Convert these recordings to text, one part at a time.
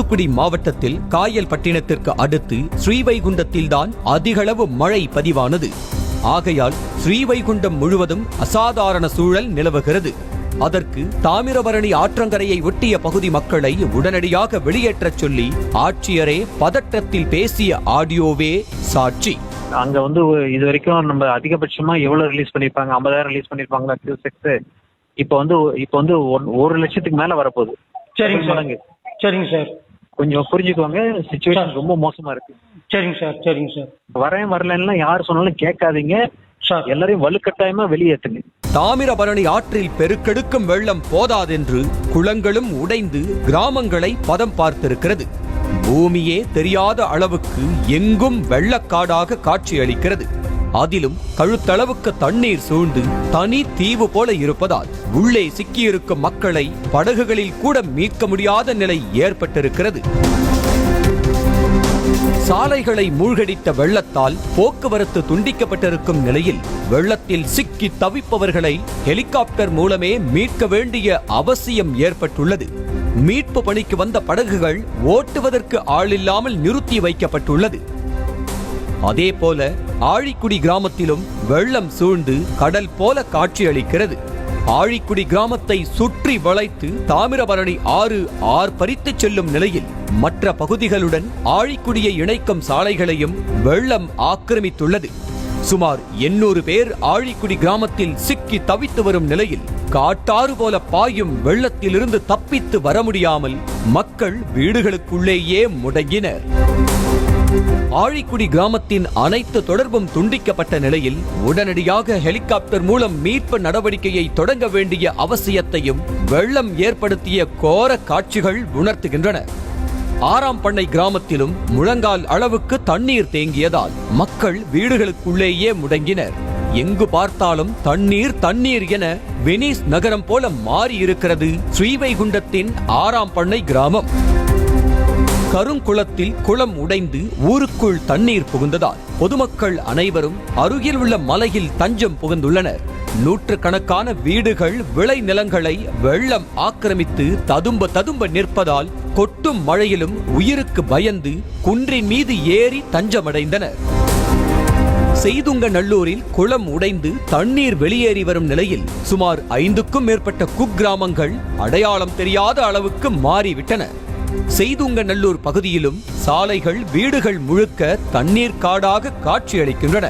தூத்துக்குடி மாவட்டத்தில் காயல்பட்டினத்திற்கு அடுத்து ஸ்ரீவைகுண்டத்தில்தான் அதிகளவு மழை பதிவானது. ஆகையால் ஸ்ரீவைகுண்டம் முழுவதும் அசாதாரண சூழல் நிலவுகிறது. அதற்கு தாமிரபரணி ஆற்றங்கரையை ஒட்டிய பகுதி மக்களை உடனடியாக வெளியேற்றச் சொல்லி ஆட்சியரே பதற்றத்தில் பேசிய ஆடியோவே சாட்சி. அங்க இது வரைக்கும் நம்ம அதிகபட்சமா எவ்வளவு ரிலீஸ் பண்ணிருப்பாங்க? 50,000 ரிலீஸ் பண்ணிருப்பாங்களா கியூசெக்ஸ்? இப்போ 1 லட்சத்துக்கு மேல வரப்போகுது. சரிங்க சார். சரிங்க சார். கொஞ்சம் புரிஞ்சுக்கோங்க, சிச்சுவேஷன் ரொம்ப மோசமா இருக்கு. சரிங்க சார். சரிங்க சார். வரலன்னா யார் சொன்னாலும் கேட்காதீங்க. எல்லாரையும் வலுக்கட்டாயமா வெளியேற்றுங்க. தாமிரபரணி ஆற்றில் பெருக்கெடுக்கும் வெள்ளம் போதாதென்று குளங்களும் உடைந்து கிராமங்களை பதம் பார்த்திருக்கிறது. பூமியே தெரியாத அளவுக்கு எங்கும் வெள்ளக்காடாக காட்சியளிக்கிறது. அதிலும் கழுத்தளவுக்கு தண்ணீர் சூழ்ந்து தனி தீவு போல இருப்பதால் உள்ளே சிக்கியிருக்கும் மக்களை படகுகளில் கூட மீட்க முடியாத நிலை ஏற்பட்டிருக்கிறது. சாலைகளை மூழ்கடித்த வெள்ளத்தால் போக்குவரத்து துண்டிக்கப்பட்டிருக்கும் நிலையில் வெள்ளத்தில் சிக்கி தவிப்பவர்களை ஹெலிகாப்டர் மூலமே மீட்க வேண்டிய அவசியம் ஏற்பட்டுள்ளது. மீட்பு பணிக்கு வந்த படகுகள் ஓட்டுவதற்கு ஆளில்லாமல் நிறுத்தி வைக்கப்பட்டுள்ளது. அதேபோல ஆழிக்குடி கிராமத்திலும் வெள்ளம் சூழ்ந்து கடல் போல காட்சியளிக்கிறது. ஆழிக்குடி கிராமத்தை சுற்றி வளைத்து தாமிரபரணி ஆறு ஆர்ப்பரித்து செல்லும் நிலையில் மற்ற பகுதிகளுடன் ஆழிக்குடியை இணைக்கும் சாலைகளையும் வெள்ளம் ஆக்கிரமித்துள்ளது. சுமார் 800 பேர் ஆழிக்குடி கிராமத்தில் சிக்கி தவித்து வரும் நிலையில் காட்டாறு போல பாயும் வெள்ளத்திலிருந்து தப்பித்து வர முடியாமல் மக்கள் வீடுகளுக்குள்ளேயே முடங்கினர். ஆழிக்குடி கிராமத்தின் அனைத்து தொடர்பும் துண்டிக்கப்பட்ட நிலையில் உடனடியாக ஹெலிகாப்டர் மூலம் மீட்பு நடவடிக்கையை தொடங்க வேண்டிய அவசியத்தையும் வெள்ளம் ஏற்படுத்திய கோர காட்சிகள் உணர்த்துகின்றன. ஆறாம்பண்ணை கிராமத்திலும் முழங்கால் அளவுக்கு தண்ணீர் தேங்கியதால் மக்கள் வீடுகளுக்குள்ளேயே முடங்கினர். எங்கு பார்த்தாலும் தண்ணீர் என வெனிஸ் நகரம் போல மாறியிருக்கிறது ஸ்ரீவைகுண்டத்தின் ஆறாம்பண்ணை கிராமம். கருங்குளத்தில் குளம் உடைந்து ஊருக்குள் தண்ணீர் புகுந்ததால் பொதுமக்கள் அனைவரும் அருகில் உள்ள மலையில் தஞ்சம் புகுந்துள்ளனர். நூற்றுக்கணக்கான வீடுகள் விளைநிலங்களை வெள்ளம் ஆக்கிரமித்து ததும்ப நிற்பதால் கொட்டும் மழையிலும் உயிருக்கு பயந்து குன்றின் மீது ஏறி தஞ்சமடைந்தனர். செய்துங்கநல்லூரில் குளம் உடைந்து தண்ணீர் வெளியேறி வரும் நிலையில் சுமார் 5க்கும் மேற்பட்ட குக்கிராமங்கள் அடையாளம் தெரியாத அளவுக்கு மாறிவிட்டன. செய்துங்கநல்லூர் பகுதியிலும் சாலைகள் வீடுகள் முழுக்க தண்ணீர் காடாக காட்சியளிக்கின்றன.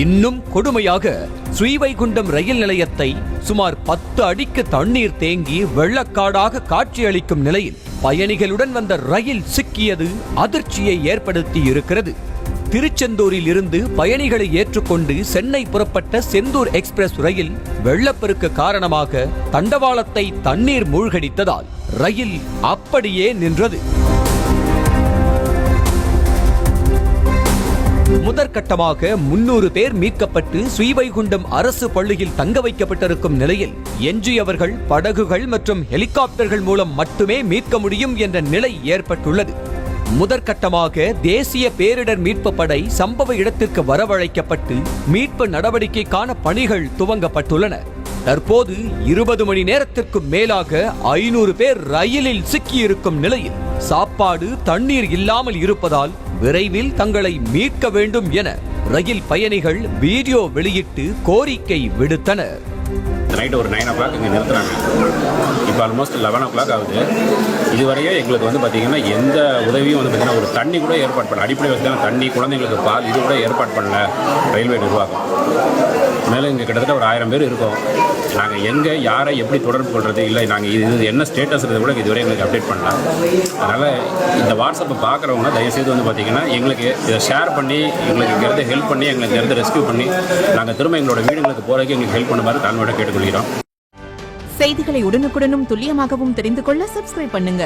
இன்னும் கொடுமையாக ஸ்ரீவைகுண்டம் ரயில் நிலையத்தை சுமார் 10 அடிக்கு தண்ணீர் தேங்கி வெள்ளக்காடாக காட்சியளிக்கும் நிலையில் பயணிகளுடன் வந்த ரயில் சிக்கியது அதிர்ச்சியை ஏற்படுத்தி இருக்கிறது. திருச்செந்தூரில் இருந்து பயணிகளை ஏற்றுக்கொண்டு சென்னை புறப்பட்ட செந்தூர் எக்ஸ்பிரஸ் ரயில் வெள்ளப்பெருக்கு காரணமாக தண்டவாளத்தை தண்ணீர் மூழ்கடித்ததால் ரயில் அப்படியே நின்றது. முதற்கட்டமாக 300 பேர் மீட்கப்பட்டு ஸ்ரீவைகுண்டம் அரசு பள்ளியில் தங்க வைக்கப்பட்டிருக்கும் நிலையில் எஞ்சியவர்கள் படகுகள் மற்றும் ஹெலிகாப்டர்கள் மூலம் மட்டுமே மீட்க முடியும் என்ற நிலை ஏற்பட்டுள்ளது. முதற்கட்டமாக தேசிய பேரிடர் மீட்பு படை சம்பவ இடத்திற்கு வரவழைக்கப்பட்டு மீட்பு நடவடிக்கைக்கான பணிகள் துவங்கப்பட்டுள்ளன. தற்போது 20 மணி நேரத்திற்கு மேலாக 500 பேர் ரயிலில் சிக்கியிருக்கும் நிலையில் சாப்பாடு தண்ணீர் இல்லாமல் இருப்பதால் விரைவில் தங்களை மீட்க வேண்டும் என ரயில் பயணிகள் வீடியோ வெளியிட்டு கோரிக்கை விடுத்தனர். நைட்டு ஒரு 9 o'clock இங்கே நிறுத்துறாங்க. இப்போ ஆல்மோஸ்ட் 11 o'clock ஆகுது. இதுவரையும் எங்களுக்கு பார்த்தீங்கன்னா எந்த உதவியும் பார்த்தீங்கன்னா ஒரு தண்ணி கூட ஏற்பாடு பண்ணல. அடிப்படை வசதியான தண்ணி, குழந்தைங்களுக்கு பால் இது கூட ஏற்பாடு பண்ணல ரயில்வே நிர்வாகம். மேலும் இங்கே கிட்டத்தட்ட ஒரு 1000 பேர் இருக்கோம். நாங்கள் எங்கே யாரை எப்படி தொடர்பு கொள்வது இல்லை, நாங்கள் இது என்ன ஸ்டேட்டஸ் கூட இதுவரை எங்களுக்கு அப்டேட் பண்ணலாம். அதனால் இந்த வாட்ஸ்அப்பை பார்க்குறவங்க தயவுசெய்து பார்த்தீங்கன்னா எங்களுக்கு இதை ஷேர் பண்ணி எங்களுக்கு இங்கேருந்து ஹெல்ப் பண்ணி எங்களுக்கு இங்கேருந்து ரெஸ்கியூ பண்ணி நாங்கள் திரும்ப எங்களோட வீடுகளுக்கு போகிறதுக்கு எங்களுக்கு ஹெல்ப் பண்ணுமாறு தாழ்மையோட கேட்டுக்கொள்கிறோம். செய்திகளை உடனுக்குடனும் துல்லியமாகவும் தெரிந்து கொள்ள சப்ஸ்கிரைப் பண்ணுங்க.